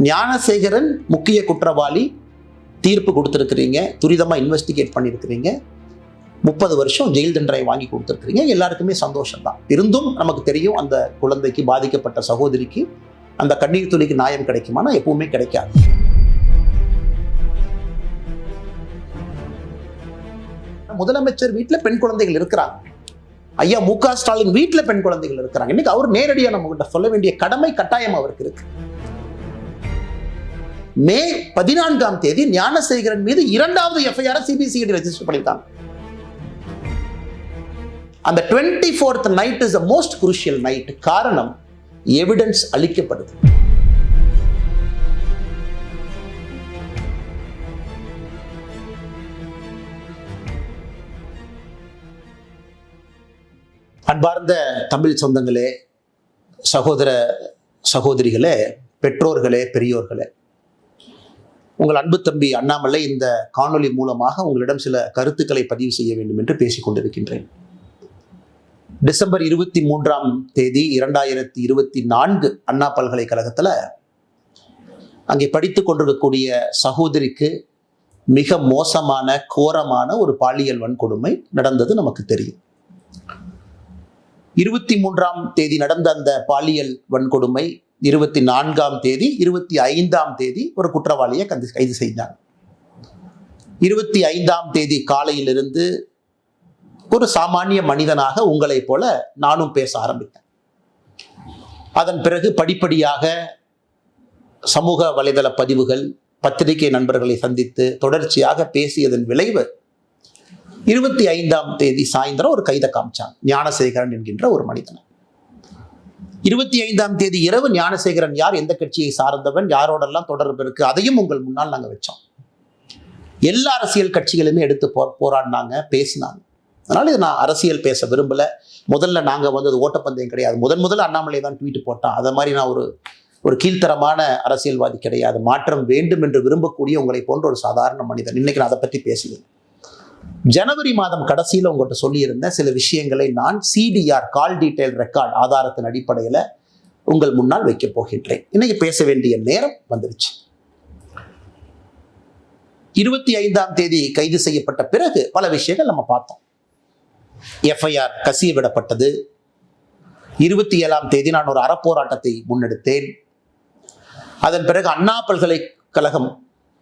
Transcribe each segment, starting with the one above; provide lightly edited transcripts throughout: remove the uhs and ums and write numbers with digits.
ஞானசேகரன் முக்கிய குற்றவாளி, தீர்ப்பு கொடுத்துருக்கிறீங்க, துரிதமாக இன்வெஸ்டிகேட் பண்ணியிருக்கிறீங்க, 30 வருஷம் ஜெயில் தண்டனை வாங்கி கொடுத்துருக்கிறீங்க, எல்லாருக்குமே சந்தோஷம் தான். இருந்தும் நமக்கு தெரியும் அந்த குழந்தைக்கு, பாதிக்கப்பட்ட சகோதரிக்கு அந்த கண்ணீர் துளிக்கு நியாயம் கிடைக்குமானா எப்பவுமே கிடைக்காது. முதலமைச்சர் வீட்டில் பெண் குழந்தைகள் இருக்கிறாங்க, ஐயா மு.க. ஸ்டாலின் வீட்டில் பெண் குழந்தைகள் இருக்கிறாங்க. இன்னைக்கு அவர் நேரடியாக நம்ம கிட்ட சொல்ல வேண்டிய கடமை கட்டாயம் அவருக்கு இருக்கு. மே 14ஆம் தேதி ஞானசேகரன் மீது 2வது எஃப்ஐஆர் சிபிசிஐடி ரெஜிஸ்டர் பண்ணிட்டாங்க. அந்த 24th night is the most crucial night. காரணம், எவிடன்ஸ் அளிக்கப்படுது. அன்பார்ந்த தமிழ் சொந்தங்களே, சகோதர சகோதரிகளே, பெற்றோர்களே, பெரியோர்களே, உங்கள் அன்பு தம்பி அண்ணாமலை இந்த காணொளி மூலமாக உங்களிடம் சில கருத்துக்களை பதிவு செய்ய வேண்டும் என்று பேசிக் கொண்டிருக்கின்றேன். டிசம்பர் 23ஆம் தேதி 2024 அண்ணா பல்கலைக்கழகத்தில் அங்கே படித்துக் கொண்டிருக்கக்கூடிய சகோதரிக்கு மிக மோசமான, கோரமான ஒரு பாலியல் வன்கொடுமை நடந்தது நமக்கு தெரியும். 23ஆம் தேதி நடந்த அந்த பாலியல் வன்கொடுமை 24ஆம் தேதி, 25ஆம் தேதி ஒரு குற்றவாளியை கைது செய்தார். 25ஆம் தேதி காலையிலிருந்து ஒரு சாமானிய மனிதனாக உங்களைப் போல நானும் பேச ஆரம்பித்தேன். அதன் பிறகு படிப்படியாக சமூக வலைதள பதிவுகள், பத்திரிகை நண்பர்களை சந்தித்து தொடர்ச்சியாக பேசியதன் விளைவு 25ஆம் தேதி சாயந்தரம் ஒரு கைதை காமிச்சாங்க, ஞானசேகரன் என்கின்ற ஒரு மனிதன். 25ஆம் தேதி இரவு ஞானசேகரன் யார், எந்த கட்சியை சார்ந்தவன், யாரோடெல்லாம் தொடர்பு இருக்கு, அதையும் உங்கள் முன்னால் நாங்கள் வச்சோம். எல்லா அரசியல் கட்சிகளுமே எடுத்து போராடினாங்க, பேசினாங்க. அதனால இது நான் அரசியல் பேச விரும்பல. முதல்ல நாங்கள் அது ஓட்டப்பந்தயம் கிடையாது. முதல்ல அண்ணாமலை தான் ட்வீட் போட்டான். அதை மாதிரி நான் ஒரு கீழ்த்தரமான அரசியல்வாதி கிடையாது. மாற்றம் வேண்டும் என்று விரும்பக்கூடிய உங்களை போன்ற ஒரு சாதாரண மனிதன். இன்னைக்கு நான் அதை பற்றி பேசுகிறேன். ஜனவரி மாதம் கடைசியில் உங்கள்கிட்ட சொல்லியிருந்த சில விஷயங்களை நான் சிடிஆர், கால் டீடைல் ரெக்கார்ட் ஆதாரத்தின் அடிப்படையில் உங்கள் முன்னால் வைக்கப் போகின்றேன். இன்னைக்கு பேச வேண்டிய நேரம் வந்துருச்சு. 25ஆம் தேதி கைது செய்யப்பட்ட பிறகு பல விஷயங்கள் நம்ம பார்த்தோம். எஃப்ஐஆர் கசிய விடப்பட்டது. 27ஆம் தேதி நான் ஒரு அறப்போராட்டத்தை முன்னெடுத்தேன். அதன் பிறகு அண்ணா பல்கலைக்கழகம்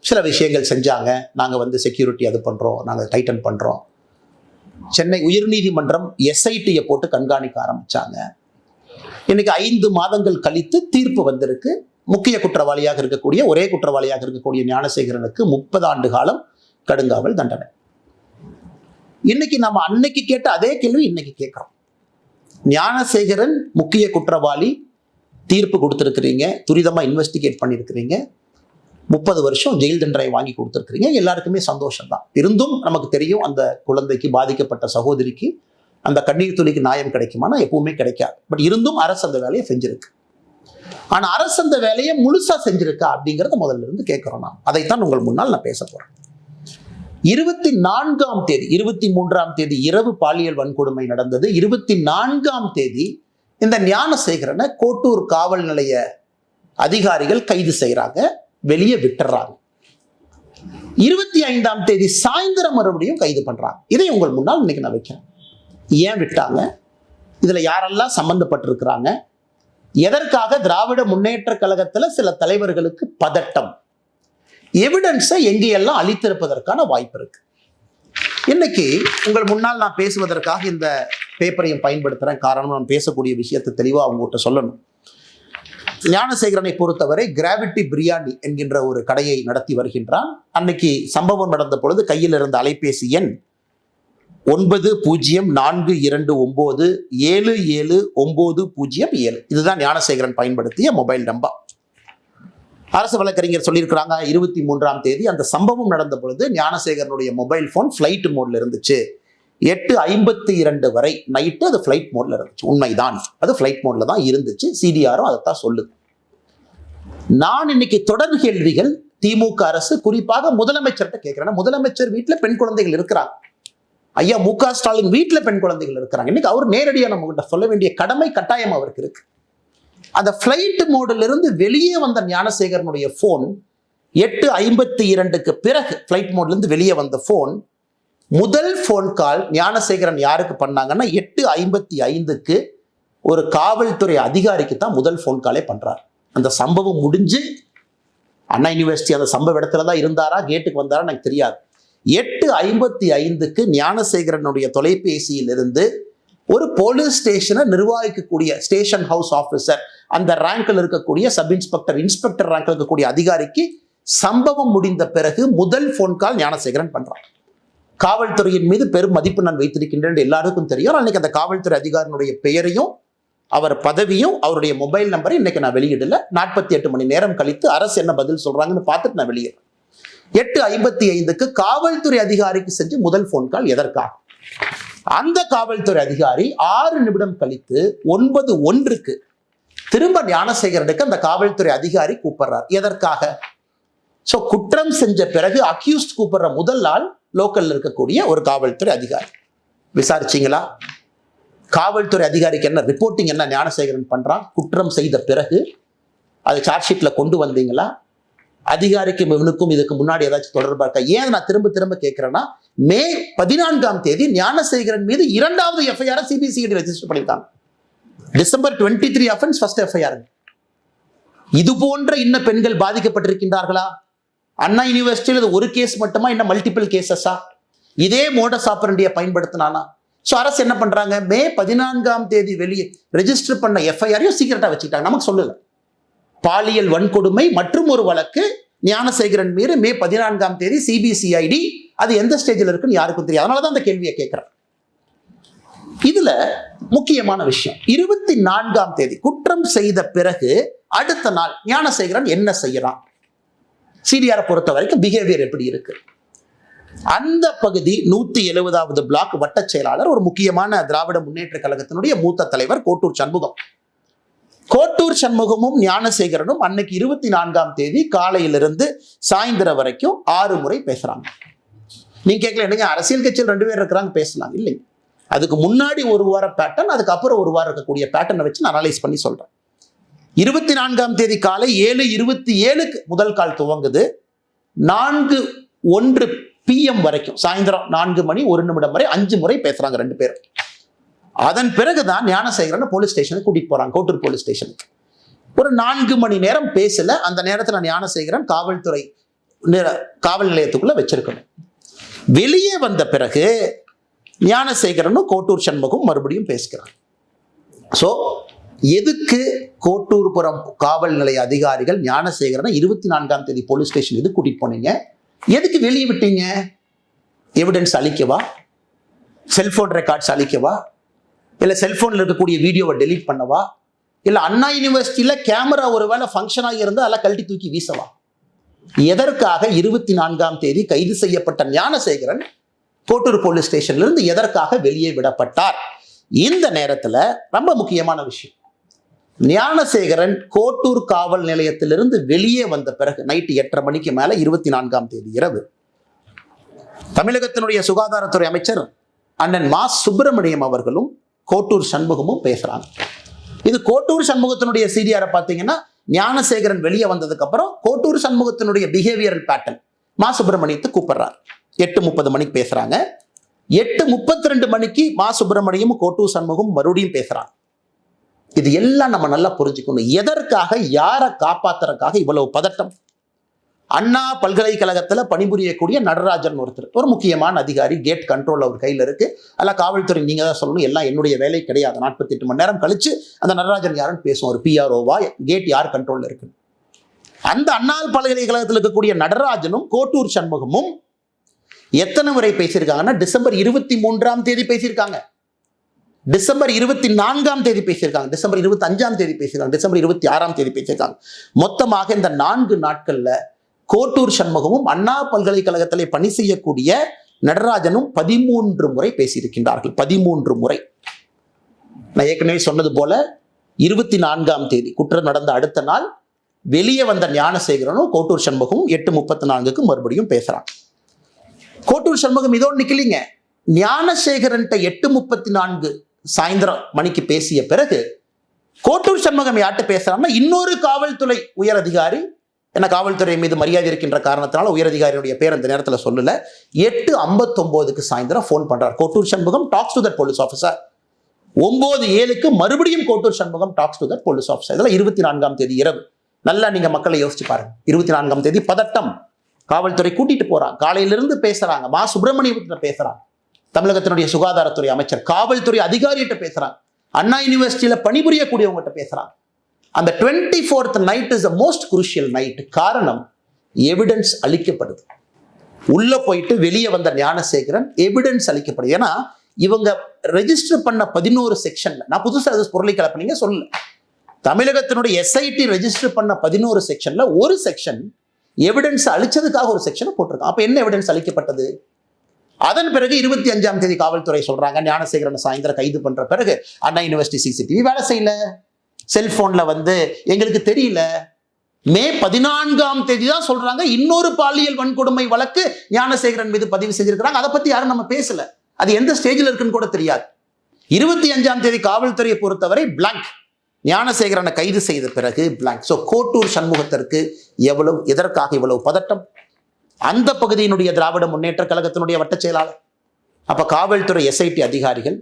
சில விஷயங்கள் செஞ்சாங்க. நாங்கள் செக்யூரிட்டி அது பண்ணுறோம், நாங்கள் டைட்டன் பண்ணுறோம். சென்னை உயர்நீதிமன்றம் எஸ்ஐடியை போட்டு கண்காணிக்க ஆரம்பித்தாங்க. இன்னைக்கு 5 மாதங்கள் கழித்து தீர்ப்பு வந்திருக்கு. முக்கிய குற்றவாளியாக இருக்கக்கூடிய, ஒரே குற்றவாளியாக இருக்கக்கூடிய ஞானசேகரனுக்கு 30 ஆண்டு காலம் கடுங்காவல் தண்டனை. இன்னைக்கு நம்ம அன்னைக்கு கேட்ட அதே கேள்வி இன்னைக்கு கேட்குறோம். ஞானசேகரன் முக்கிய குற்றவாளி, தீர்ப்பு கொடுத்துருக்கிறீங்க, துரிதமாக இன்வெஸ்டிகேட் பண்ணியிருக்கிறீங்க, 30 வருஷம் ஜெயில் தண்டனை வாங்கி கொடுத்துருக்கிறீங்க, எல்லாருக்குமே சந்தோஷம் தான். இருந்தும் நமக்கு தெரியும் அந்த குழந்தைக்கு, பாதிக்கப்பட்ட சகோதரிக்கு அந்த கண்ணீர் துளிக்கு நியாயம் கிடைக்குமானா எப்பவுமே கிடைக்காது. பட் இருந்தும் அரசு அந்த வேலையை செஞ்சிருக்கு. ஆனால் அரசு அந்த வேலையை முழுசா செஞ்சிருக்கா அப்படிங்கிறத முதல்ல இருந்து கேட்கிறோம். நான் அதைத்தான் உங்கள் முன்னால் நான் பேச போறேன். 24ஆம் தேதி, 23ஆம் தேதி இரவு பாலியல் வன்கொடுமை நடந்தது. 24ஆம் தேதி இந்த ஞானசேகரனை கோட்டூர் காவல் நிலைய அதிகாரிகள் கைது செய்யறாங்க, வெளியே விட்டுறாங்க. 25ஆம் தேதி சாயந்தரம் மறுபடியும் கைது பண்றாங்க. இதை உங்கள் முன்னால் இன்னைக்கு நான் வைக்கிறேன். ஏன் விட்டாங்க, இதுல யாரெல்லாம் சம்பந்தப்பட்டிருக்கிறாங்க, எதற்காக திராவிட முன்னேற்ற கழகத்துல சில தலைவர்களுக்கு பதட்டம், எவிடன்ஸை எங்கேயெல்லாம் அளித்திருப்பதற்கான வாய்ப்பு இருக்கு. இன்னைக்கு உங்கள் முன்னால் நான் பேசுவதற்காக இந்த பேப்பரையும் பயன்படுத்துறேன். காரணம், நான் பேசக்கூடிய விஷயத்தை தெளிவா அவங்ககிட்ட சொல்லணும். ஞானசேகரனை பொறுத்தவரை கிராவிட்டி பிரியாணி என்கின்ற ஒரு கடையை நடத்தி வருகின்றான். அன்னைக்கு சம்பவம் நடந்த பொழுது கையில் இருந்த அலைபேசி எண் 9042977907. இதுதான் ஞானசேகரன் பயன்படுத்திய மொபைல் நம்பர். அரசு வழக்கறிஞர் சொல்லியிருக்கிறாங்க, 23ஆம் தேதி அந்த சம்பவம் நடந்த பொழுது ஞானசேகரனுடைய மொபைல் போன் ஃபிளைட் மோட்ல இருந்துச்சு. 8:52 வரை நைட்டு அது ஃபிளைட் மோட்ல இருந்துச்சு. உண்மைதான், அது ஃபிளைட் மோட்ல தான் இருந்துச்சு. சிடிஆரும் அதைத்தான் சொல்லுது. நான் இன்னைக்கு தொடர் கேள்விகள் திமுக அரசு, குறிப்பாக முதலமைச்சர்கிட்ட கேட்கிறேன். முதலமைச்சர் வீட்டில் பெண் குழந்தைகள் இருக்கிறாங்க, ஐயா மு.க. ஸ்டாலின் வீட்டில் பெண் குழந்தைகள் இருக்கிறாங்க. இன்னைக்கு அவர் நேரடியாக நம்ம கிட்ட சொல்ல வேண்டிய கடமை கட்டாயம் அவருக்கு இருக்கு. அந்த பிளைட் மோடில் இருந்து வெளியே வந்த ஞானசேகரனுடைய போன் 8:52 பிறகு பிளைட் மோட்ல இருந்து வெளியே வந்த போன், முதல் போன் கால் ஞானசேகரன் யாருக்கு பண்ணாங்கன்னா 8:55 ஒரு காவல்துறை அதிகாரிக்கு தான் முதல் போன் காலே பண்றார். அந்த சம்பவம் முடிஞ்சு அண்ணா யூனிவர்சிட்டி அந்த சம்பவ இடத்துல தான் இருந்தாரா, கேட்டுக்கு வந்தாரா எனக்கு தெரியாது. 8:55 ஞானசேகரனுடைய தொலைபேசியில் இருந்து ஒரு போலீஸ் ஸ்டேஷனை நிர்வகிக்கக்கூடிய ஸ்டேஷன் ஹவுஸ் ஆபீசர், அந்த ரேங்க்ல இருக்கக்கூடிய சப் இன்ஸ்பெக்டர், இன்ஸ்பெக்டர் ரேங்க்ல இருக்கக்கூடிய அதிகாரிக்கு சம்பவம் முடிந்த பிறகு முதல் போன் கால் ஞானசேகரன் பண்றான். காவல்துறையின் மீது பெரும் மதிப்பு நான் வைத்திருக்கின்றேன் எல்லாருக்கும் தெரியும். அன்னைக்கு அந்த காவல்துறை அதிகாரினுடைய பெயரையும் அவர் பதவியும் அவருடைய மொபைல் நம்பரை இன்னைக்கு நான் வெளியிடல. 48 மணி நேரம் கழித்து அரசு என்ன பதில் சொல்றாங்கன்னு பார்த்துட்டு நான் வெளியிடுறேன். 8:55 காவல்துறை அதிகாரிக்கு செஞ்சு முதல் போன் கால் எதற்காக? அந்த காவல்துறை அதிகாரி 6 நிமிடம் கழித்து 9:01 திரும்ப ஞானசேகரனுக்கு அந்த காவல்துறை அதிகாரி கூப்பிடுறார். எதற்காக? சோ குற்றம் செஞ்ச பிறகு அக்யூஸ்ட் கூப்பிடுற முதல் ஆள் லோக்கல்ல இருக்கக்கூடிய ஒரு காவல்துறை அதிகாரி. விசாரிச்சீங்களா? காவல்துறை அதிகாரிக்கு என்ன ரிப்போர்ட்டிங் என்ன ஞானசேகரன் பண்றான்? குற்றம் செய்த பிறகு அது சார்ஜ் ஷீட்ல கொண்டு வந்தீங்களா? அதிகாரிக்கும் இவனுக்கும் இதுக்கு முன்னாடி ஏதாச்சும் தொடர்பா இருக்கா? ஏன் நான் திரும்ப திரும்ப கேட்கிறேன்னா, மே 14 ஞானசேகரன் மீது 2வது எஃப்ஐஆர் சிபிசிஐடி ரெஜிஸ்டர் பண்ணிருக்காங்க. December 23 offence, first FIR. இது போன்ற இன்னும் பெண்கள் பாதிக்கப்பட்டிருக்கின்றார்களா? அண்ணா யூனிவர்சிட்டியில் ஒரு கேஸ் மட்டுமா, இன்னும் மல்டிபிள் கேசஸா? இதே மோடஸ் ஆபரண்டியை பயன்படுத்தினானா? ஸோ அரசு என்ன பண்றாங்க, மே 14 வெளியே ரெஜிஸ்டர் பண்ண எஃப்ஐஆரையும் சீக்கிரட்டா வச்சுக்கிட்டாங்க. நமக்கு சொல்லல. பாலியல் வன்கொடுமை மற்றும் ஒரு வழக்கு ஞானசேகரன் மீது மே 14 சிபிசிஐடி, அது எந்த ஸ்டேஜில் இருக்குன்னு யாருக்கும் தெரியாது. அதனாலதான் அந்த கேள்வியை கேட்கிறேன். இதுல முக்கியமான விஷயம், 24 குற்றம் செய்த பிறகு அடுத்த நாள் ஞானசேகரன் என்ன செய்யறான்? சிடிஆரை பொறுத்த வரைக்கும் பிஹேவியர் எப்படி இருக்கு? அந்த பகுதி 170வது பிளாக் வட்ட செயலாளர், ஒரு முக்கியமான திராவிட முன்னேற்ற கழகத்தினுடைய மூத்த தலைவர் கோட்டூர் சண்முகம். கோட்டூர் சண்முகமும் ஞானசேகரனும் அன்னைக்கு 24 காலையிலிருந்து சாயந்தரம் வரைக்கும் 6 முறை பேசுறாங்க. நீங்க கேட்கல, என்னங்க அரசியல் கட்சியில் 2 பேர் இருக்கிறாங்க பேசலாம் இல்லைங்க. அதுக்கு முன்னாடி ஒரு வார பேட்டர்ன், அதுக்கப்புறம் ஒரு வாரம் இருக்கக்கூடிய பேட்டர்னை வச்சு நான் அனலைஸ் பண்ணி சொல்றேன். 24 காலை 7:27 முதல் கால் துவங்குது. 4:01 PM வரைக்கும், சாயந்தரம் 4 மணி 1 நிமிடம் வரை 5 முறை பேசுறாங்க 2 பேரும். அதன் பிறகுதான் ஞானசேகரன் போலீஸ் ஸ்டேஷனுக்கு கூட்டிட்டு போறாங்க, கோட்டூர் போலீஸ் ஸ்டேஷனுக்கு. ஒரு 4 மணி நேரம் பேசல. அந்த நேரத்துல ஞானசேகரன் காவல் நிலையத்துக்குள்ள வச்சிருக்கணும். வெளியே வந்த பிறகு ஞானசேகரனும் கோட்டூர் சண்முகம் மறுபடியும் பேசுகிறாங்க. சோ எதுக்கு கோட்டூர்புரம் காவல் நிலைய அதிகாரிகள் ஞானசேகரனை 24 போலீஸ் ஸ்டேஷன் எது கூட்டிட்டு போனீங்க? எதுக்கு வெளியே விட்டீங்க? எவிடன்ஸ் அழிக்கவா? செல்போன் ரெக்கார்ட்ஸ் அழிக்கவா? இல்ல செல்போன்ல இருக்கக்கூடிய வீடியோவை டெலீட் பண்ணவா? இல்ல அண்ணா யூனிவர்சிட்டியில கேமரா ஒருவேளை ஃபங்க்ஷன் ஆகி இருந்தா அதெல்லாம் கழட்டி தூக்கி வீசவா? எதற்காக 24 கைது செய்யப்பட்ட ஞானசேகரன் கோட்டூர் போலீஸ் ஸ்டேஷன்ல இருந்து எதற்காக வெளியே விடப்பட்டார்? இந்த நேரத்துல ரொம்ப முக்கியமான விஷயம், ஞானசேகரன் கோட்டூர் காவல் நிலையத்திலிருந்து வெளியே வந்த பிறகு நைட்டு 8:30 மணிக்கு மேல 24 இரவு தமிழகத்தினுடைய சுகாதாரத்துறை அமைச்சர் அண்ணன் மா சுப்பிரமணியம் அவர்களும் கோட்டூர் சண்முகமும் பேசுறாங்க. இது கோட்டூர் சண்முகத்தினுடைய சிடிஆரை பார்த்தீங்கன்னா, ஞானசேகரன் வெளியே வந்ததுக்கு அப்புறம் கோட்டூர் சண்முகத்தினுடைய பிஹேவியரல் பேட்டர்ன் மா சுப்பிரமணியத்தை கூப்பிடுறார். 8:30 மணிக்கு பேசுறாங்க. 8:32 மணிக்கு மா சுப்பிரமணியமும் கோட்டூர் சண்முகம் மறுபடியும் பேசுறாங்க. இது எல்லாம் நம்ம நல்லா புரிஞ்சுக்கணும். எதற்காக, யாரை காப்பாத்துறதுக்காக இவ்வளவு பதட்டம்? அண்ணா பல்கலைக்கழகத்துல பணிபுரியக்கூடிய நடராஜன் ஒருத்தர், ஒரு முக்கியமான அதிகாரி, கேட் கண்ட்ரோல் அவர் கையில இருக்கு. அதெல்லாம் காவல்துறை நீங்க தான் சொல்லணும், எல்லாம் என்னுடைய வேலை கிடையாது. 48 மணி நேரம் கழிச்சு அந்த நடராஜன் யாருன்னு பேசுவோம். ஒரு PROவா, கேட் யார் கண்ட்ரோல்ல இருக்கு? அந்த அண்ணா பல்கலைக்கழகத்தில் இருக்கக்கூடிய நடராஜனும் கோட்டூர் சண்முகமும் எத்தனை முறை பேசியிருக்காங்கன்னா, டிசம்பர் 23 பேசியிருக்காங்க, டிசம்பர் 24 பேசியிருக்காங்க, டிசம்பர் 25 பேசியிருக்காங்க, டிசம்பர் 26 பேசியிருக்காங்க. மொத்தமாக இந்த 4 நாட்கள்ல கோட்டூர் சண்முகமும் அண்ணா பல்கலைக்கழகத்திலே பணி செய்யக்கூடிய நடராஜனும் 13 முறை பேசியிருக்கின்றார்கள். 13 முறை. நான் ஏற்கனவே சொன்னது போல 24 குற்றம் நடந்த அடுத்த நாள் வெளியே வந்த ஞானசேகரனும் கோட்டூர் சண்முகமும் 8:34 மறுபடியும் பேசுறாங்க. கோட்டூர் சண்முகம் இதோடு நிக்கலிங்க. ஞானசேகரன் 8:34 சாயந்தரம் மணிக்கு பேசிய பிறகு கோட்டூர் சண்முகம் யார்கிட்ட பேசுறாங்கன்னா இன்னொரு காவல்துறை உயர் அதிகாரி, என்ன காவல்துறை மீது மரியாதை இருக்கின்ற காரணத்தினால உயர் அதிகாரியுடைய பேர் அந்த நேரத்தில் சொல்லல, 8:59 சாயந்தரம் போன் பண்றார். Kottur Shanmugam tax to that police officer. 9:07 மறுபடியும் Kottur Shanmugam tax to that police officer. இதெல்லாம் 24ஆம் தேதி இரவு. நல்லா நீங்க மக்களை யோசிச்சு பாருங்க. 24ஆம் தேதி பதட்டம், காவல்துறை கூட்டிட்டு போறாங்க, காலையிலிருந்து பேசுறாங்க, மா சுப்பிரமணியத்துல பேசுறாங்க, தமிழகத்தினுடைய சுகாதாரத்துறை அமைச்சர், காவல்துறை அதிகாரிகிட்ட பேசுறாங்க, அண்ணா யூனிவர்சிட்டியில பணிபுரியக்கூடியவங்ககிட்ட பேசுறாங்க. அந்த 24th night is the most crucial night. காரணம், எவிடன்ஸ் அளிக்கப்படுது. உள்ள போயிட்டு வெளியே வந்த ஞானசேகரன் எவிடன்ஸ் அளிக்கப்படுது. ஏன்னா இவங்க ரெஜிஸ்டர் பண்ண 11 செக்ஷன்ல, நான் புதுசா அது பொருளை கலப்பினீங்க சொல்லல, தமிழகத்தினுடைய எஸ்ஐடி ரெஜிஸ்டர் பண்ண 11 செக்ஷன்ல ஒரு செக்ஷன் எவிடன்ஸ் அளிச்சதுக்காக ஒரு செக்ஷனை போட்டிருக்கான். அப்ப என்ன எவிடன்ஸ் அளிக்கப்பட்டது? அதன் பிறகு 25ஆம் தேதி காவல்துறை சொல்றாங்க ஞானசேகரன் சாயந்தரம் கைது பண்ற பிறகு அண்ணா யூனிவர்சிட்டி சிசிடிவி வேலை செய்யல, செல்போன்ல எங்களுக்கு தெரியல. மே 14ஆம் தேதி தான் சொல்றாங்க இன்னொரு பாலியல் வன்கொடுமை வழக்கு ஞானசேகரன் மீது பதிவு செஞ்சிருக்கிறாங்க. அதை பத்தி யாரும் நம்ம பேசல, அது எந்த ஸ்டேஜில் இருக்குன்னு கூட தெரியாது. 25ஆம் தேதி காவல்துறையை பொறுத்தவரை பிளாங்க். ஞானசேகரனை கைது செய்த பிறகு பிளாங்க். ஸோ கோட்டூர் சண்முகத்திற்கு எதற்காக இவ்வளவு பதட்டம்? அந்த பகுதியினுடைய திராவிட முன்னேற்ற கழகத்தினுடைய வட்ட செயலாளர். அப்ப காவல்துறை எஸ்ஐடி அதிகாரிகள்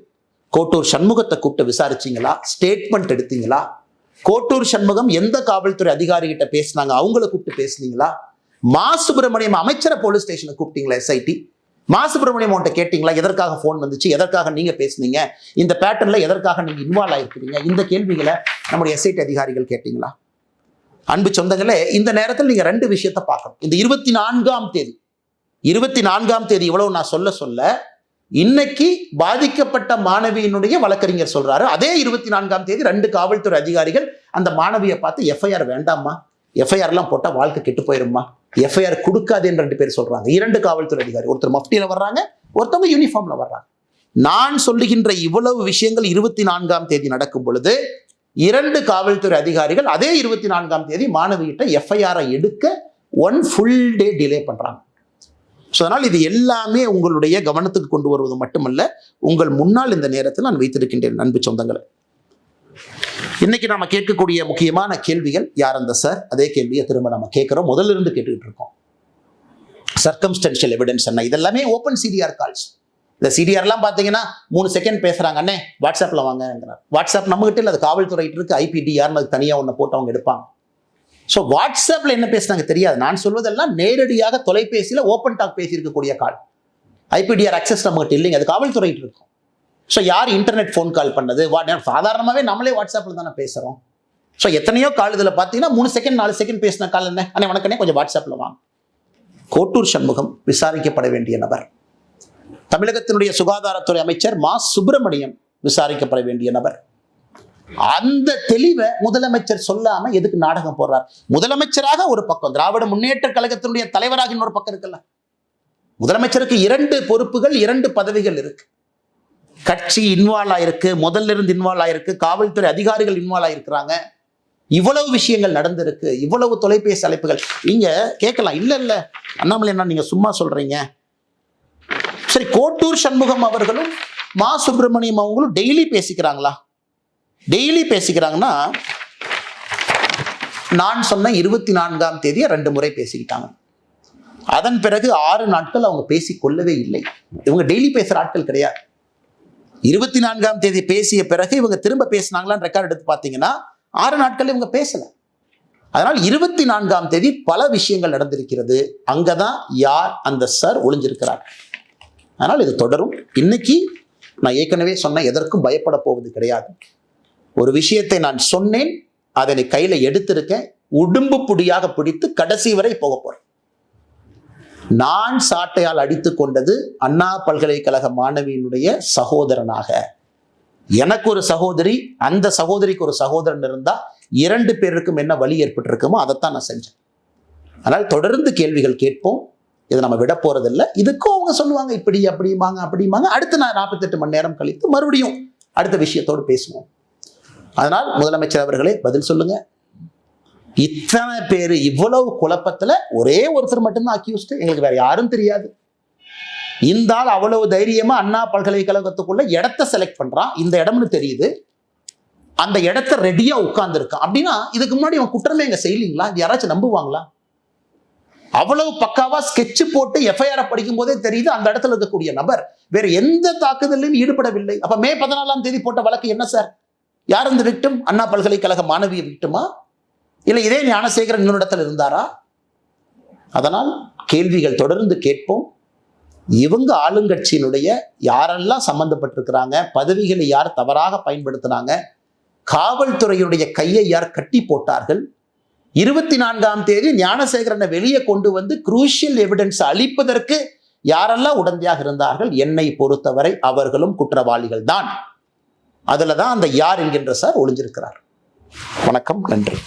கோட்டூர் சண்முகத்தை கூப்பிட்டு விசாரிச்சீங்களா? ஸ்டேட்மெண்ட் எடுத்தீங்களா? கோட்டூர் சண்முகம் எந்த காவல்துறை அதிகாரி கிட்ட பேசினாங்க, அவங்கள கூப்பிட்டு பேசுனீங்களா? மா சுப்பிரமணியம் அமைச்சரை போலீஸ் ஸ்டேஷனை கூப்பிட்டீங்களா? எஸ்ஐடி மா சுப்பிரமணியம் அவன்கிட்ட கேட்டீங்களா? எதற்காக போன் வந்துச்சு, எதற்காக நீங்க பேசுனீங்க, இந்த பேட்டர்ன்ல எதற்காக நீங்க இன்வால்வ் ஆயிருக்கிறீங்க? இந்த கேள்விகளை நம்முடைய எஸ்ஐடி அதிகாரிகள் கேட்டீங்களா? அன்பு சொந்தங்களே, இந்த நேரத்தில் நீங்க ரெண்டு விஷயத்தை பார்க்கணும். இந்த 24ஆம் தேதி இவ்வளவு நான் சொல்ல இன்னைக்கு பாதிக்கப்பட்ட மாணவியினுடைய வழக்கறிஞர் சொல்றாரு, அதே 24ஆம் தேதி 2 காவல்துறை அதிகாரிகள் அந்த மாணவியை பார்த்து எஃப்ஐஆர் வேண்டாமா, எஃப்ஐஆர் எல்லாம் போட்டா வாழ்க்கை கெட்டு போயிருமா, எஃப்ஐஆர் கொடுக்காதுன்னு 2 பேர் சொல்றாங்க. 2 காவல்துறை அதிகாரி, ஒருத்தர் மஃப்டியில வர்றாங்க, ஒருத்தவங்க யூனிஃபார்ம்ல வர்றாங்க. நான் சொல்லுகின்ற இவ்வளவு விஷயங்கள் 24ஆம் தேதி நடக்கும் பொழுது 2 காவல்துறை அதிகாரிகள் அதே 24ஆம் தேதி மாணவிகிட்ட எஃப்ஐஆரை எடுக்க 1 full day டிலே பண்றாங்க. ஸோ அதனால் இது எல்லாமே உங்களுடைய கவனத்துக்கு கொண்டு வருவது மட்டுமல்ல, உங்கள் முன்னால் இந்த நேரத்தில் நான் வைத்திருக்கின்றேன். அன்பு சொந்தங்களை, இன்னைக்கு நாம கேட்கக்கூடிய முக்கியமான கேள்விகள், யார் அந்த சார்? அதே கேள்வியை திரும்ப நம்ம கேட்கிறோம், முதல்ல இருந்து கேட்டுக்கிட்டு இருக்கோம். சர்க்கம்ஸ்டன்ஷியல் எவிடன்ஸ் என்ன? இதெல்லாமே ஓப்பன் சிடிஆர் கால்ஸ். இந்த சிடிஆர்லாம் பார்த்தீங்கன்னா 3 செகண்ட் பேசுறாங்க, அண்ணே வாட்ஸ்அப்பில் வாங்கிறார். வாட்ஸ்அப் நம்மகிட்ட இல்லை, அது காவல்துறை இருக்கு, ஐபிடிஆர்னு அது தனியாக ஒன்று போட்டு அவங்க எடுப்பாங்க. ஸோ வாட்ஸ்அப்பில் என்ன பேசுனாங்க தெரியாது. நான் சொல்வதெல்லாம் நேரடியாக தொலைபேசியில் ஓப்பன் டாக் பேசியிருக்கக்கூடிய கால். ஐபிடிஆர் அக்சஸ் நம்மகிட்ட இல்லைங்க, அது காவல்துறை இருக்கும். ஸோ யார் இன்டர்நெட் ஃபோன் கால் பண்ணது? சாதாரணமாகவே நம்மளே வாட்ஸ்அப்பில் தானே பேசுகிறோம். ஸோ எத்தனையோ கால் இதில் பார்த்தீங்கன்னா 3 செகண்ட் 4 செகண்ட் பேசின கால் என்ன, அண்ணே வணக்கண்ணே கொஞ்சம் வாட்ஸ்அப்பில் வாங்க. கோட்டூர் சண்முகம் விசாரிக்கப்பட வேண்டிய நபர். தமிழகத்தினுடைய சுகாதாரத்துறை அமைச்சர் மா சுப்பிரமணியம் விசாரிக்கப்பட வேண்டிய நபர். அந்த தெளிவை முதலமைச்சர் சொல்லாம எதுக்கு நாடகம் போடுறார்? முதலமைச்சராக ஒரு பக்கம், திராவிட முன்னேற்ற கழகத்தினுடைய தலைவராக இன்னொரு பக்கம் இருக்குல்ல. முதலமைச்சருக்கு 2 பொறுப்புகள், 2 பதவிகள் இருக்கு. கட்சி இன்வால்வ் ஆயிருக்கு, முதல்ல இருந்து இன்வால்வ் ஆயிருக்கு, காவல்துறை அதிகாரிகள் இன்வால்வ் ஆயிருக்கிறாங்க. இவ்வளவு விஷயங்கள் நடந்திருக்கு, இவ்வளவு தொலைபேசி அழைப்புகள். நீங்க கேட்கலாம், இல்ல அண்ணாமலை என்ன நீங்க சும்மா சொல்றீங்க? சரி, கோட்டூர் சண்முகம் அவர்களும் மா சுப்பிரமணியம் அவங்களும் டெய்லி பேசிக்கிறாங்களா? டெய்லி பேசிக்கிறாங்கன்னா, நான் சொன்ன 24ஆம் தேதியை 2 முறை பேசிக்கிட்டாங்க. அதன் பிறகு 6 நாட்கள் அவங்க பேசி கொள்ளவே இல்லை. இவங்க டெய்லி பேசுற ஆட்கள் கிடையாது. 24ஆம் தேதி பேசிய பிறகு இவங்க திரும்ப பேசினாங்களான்னு ரெக்கார்ட் எடுத்து பார்த்தீங்கன்னா 6 நாட்கள் இவங்க பேசல. அதனால் 24ஆம் தேதி பல விஷயங்கள் நடந்திருக்கிறது. அங்கதான் யார் அந்த சார் ஒளிஞ்சிருக்கிறார். அதனால் இது தொடரும். இன்னைக்கு நான் ஏற்கனவே சொன்ன எதற்கும் பயப்பட போவது கிடையாது. ஒரு விஷயத்தை நான் சொன்னேன், அதனை கையில எடுத்திருக்கேன், உடும்பு புடியாக பிடித்து கடைசி வரை போக போறேன். நான் சாட்டையால் அடித்துக் கொண்டது அண்ணா பல்கலைக்கழக மாணவியினுடைய சகோதரனாக. எனக்கு ஒரு சகோதரி, அந்த சகோதரிக்கு ஒரு சகோதரன் இருந்தா 2 பேருக்கும் என்ன வழி ஏற்பட்டிருக்குமோ அதைத்தான் நான் செஞ்சேன். அதனால் தொடர்ந்து கேள்விகள் கேட்போம். இதை நம்ம விட போறதில்லை. இதுக்கும் அவங்க சொல்லுவாங்க இப்படி அப்படிமாங்க. அடுத்து நான் 48 மணி நேரம் கழித்து மறுபடியும் அடுத்த விஷயத்தோடு பேசுவோம். அதனால் முதலமைச்சர் அவர்களே பதில் சொல்லுங்க. இத்தனை பேர் இவ்வளவு குழப்பத்துல ஒரே ஒருத்தர் மட்டும்தான் அக்யூஸ்ட், எங்களுக்கு வேற யாரும் தெரியாது. இந்த ஆள் அவ்வளவு தைரியமா அண்ணா பல்கலைக்கழகத்துக்குள்ள இடத்தை செலக்ட் பண்றான். இந்த இடம்னு தெரியுது. அந்த இடத்த ரெடியா உட்கார்ந்து இருக்கான் அப்படின்னா இதுக்கு முன்னாடி அவன் குற்றமே எங்க செய்யலீங்களா? இது யாராச்சும் நம்புவாங்களா? அவ்வளவு பக்காவா ஸ்கெட்ச் போட்டு எஃப்ஐஆர் படிக்கும் போதே தெரியுது அந்த இடத்துல இருக்கக்கூடிய நபர் வேற எந்த தாக்குதலையும் ஈடுபடவில்லை. அப்ப மே 14ஆம் தேதி போட்ட வழக்கு என்ன சார்? யார் இந்த விக்டிம்? அண்ணா பல்கலைக்கழக மாணவிய விக்டிமா, இல்ல இதே ஞானசேகரன் இன்னொரு இடத்துல இருந்தாரா? அதனால் கேள்விகள் தொடர்ந்து கேட்போம். இவங்க ஆளுங்கட்சியினுடைய யாரெல்லாம் சம்பந்தப்பட்டிருக்கிறாங்க, பதவிகளை யார் தவறாக பயன்படுத்தினாங்க, காவல்துறையுடைய கையை யார் கட்டி போட்டார்கள், 24ஆம் தேதி ஞானசேகரனை வெளியே கொண்டு வந்து குரூஷியல் எவிடன்ஸ் அளிப்பதற்கு யாரெல்லாம் உடந்தையாக இருந்தார்கள், என்னை பொறுத்தவரை அவர்களும் குற்றவாளிகள் தான். அதுலதான் அந்த யார் என்கின்ற சார் ஒளிஞ்சிருக்கிறார். வணக்கம், நன்றி.